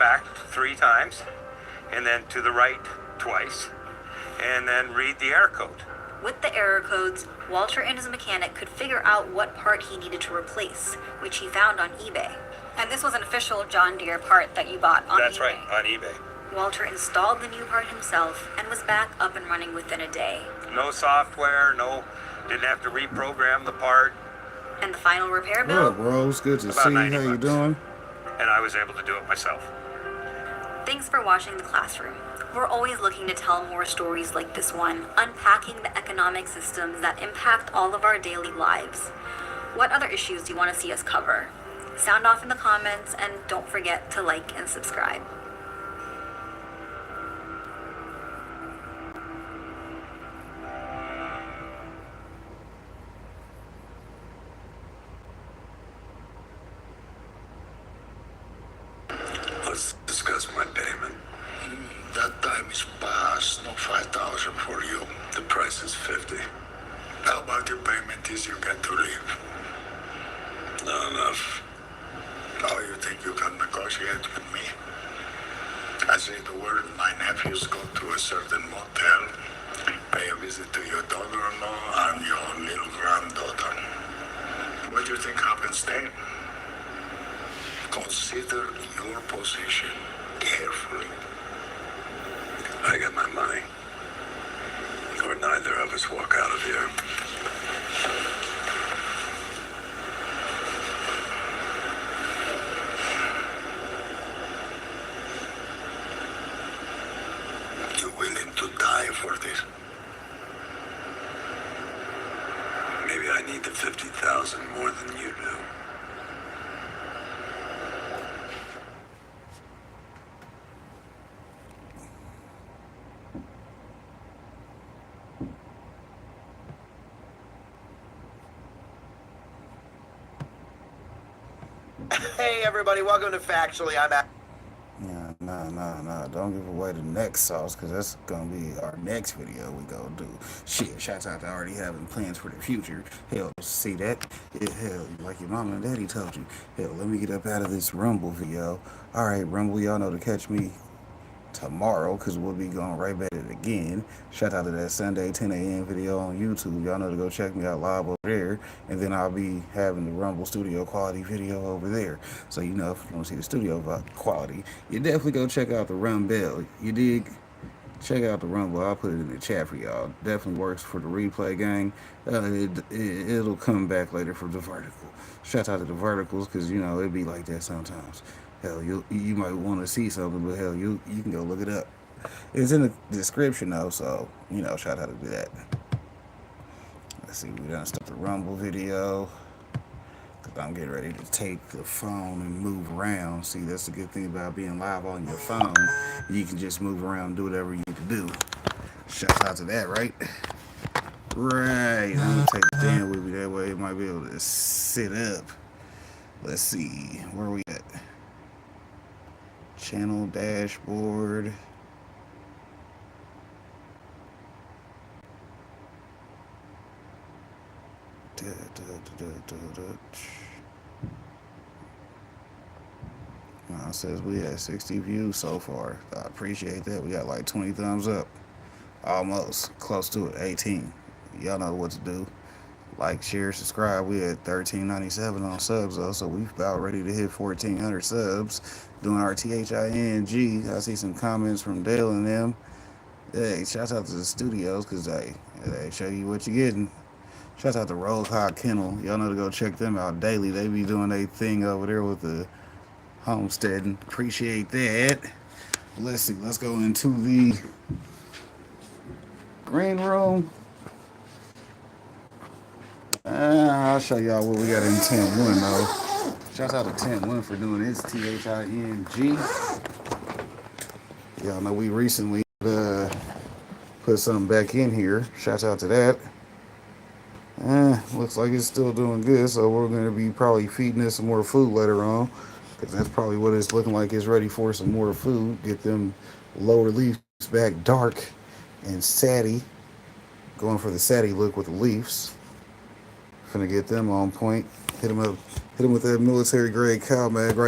back 3 times, and then to the right twice, and then read the error code. With the error codes, Walter and his mechanic could figure out what part he needed to replace, which he found on eBay. And this was an official John Deere part that you bought on eBay. That's right, on eBay. Walter installed the new part himself and was back up and running within a day. No software, didn't have to reprogram the part. And the final repair bill? What up, bro? It's good to see you. How you doing? And I was able to do it myself. Thanks for watching The Classroom. We're always looking to tell more stories like this one, unpacking the economic systems that impact all of our daily lives. What other issues do you want to see us cover? Sound off in the comments, and don't forget to like and subscribe. Let's discuss my payment. That time is past. No 5,000 for you. The price is 50. How about your payment is you get to leave? Not enough. How you think you can negotiate with me? I say the word, my nephews go to a certain motel, pay a visit to your daughter-in-law and your little granddaughter. What do you think happens then? Consider your position carefully. I get my money, or neither of us walk out of here. You willing to die for this? Maybe I need the 50,000 more than you do. Hey everybody, welcome to Factually. I'm at. Nah. Don't give away the next sauce, because that's gonna be our next video we gonna do. Shit, shouts out to already having plans for the future. Hell, see that? Yeah, hell, like your mama and daddy told you. Hell, let me get up out of this Rumble video. Alright, Rumble, y'all know to catch me tomorrow, because we'll be going right back at it again. Shout out to that Sunday 10 a.m. video on YouTube. Y'all know to go check me out live over there, and then I'll be having the Rumble studio quality video over there. So you know, if you want to see the studio quality, you definitely go check out the Rumble. You dig? Check out the Rumble. I'll put it in the chat for y'all. Definitely works for the replay gang. It'll come back later for the vertical. Shout out to the verticals, because you know it'd be like that sometimes. Hell, you might want to see something, but hell, you can go look it up. It's in the description though, so you know, shout out to that. Let's see, we done start the Rumble video, because I'm getting ready to take the phone and move around. See, that's the good thing about being live on your phone. You can just move around and do whatever you need to do. Shout out to that, right? Right. I'm gonna take the stand with me, that way it might be able to sit up. Let's see, where are we at? Channel dashboard. It says we had 60 views so far. I appreciate that. We got like 20 thumbs up. Almost. Close to it. 18. Y'all know what to do. Like, share, subscribe. We at $13.97 on subs though, so we about ready to hit 1,400 subs. Doing our THING. I see some comments from Dale and them. Hey, shout out to the studios, because they show you what you're getting. Shout out to Roll Hot Kennel. Y'all know to go check them out daily. They be doing their thing over there with the homesteading. Appreciate that. Let's see. Let's go into the green room. I'll show y'all what we got in 10-1 though. Shout out to 10-1 for doing his THING. Y'all know we recently put something back in here. Shout out to that. Looks like it's still doing good, so we're going to be probably feeding it some more food later on, because that's probably what it's looking like. It's ready for some more food. Get them lower leaves back dark and satty. Going for the satty look with the leaves. Finna get them on point. Hit them with that military grade cow mag right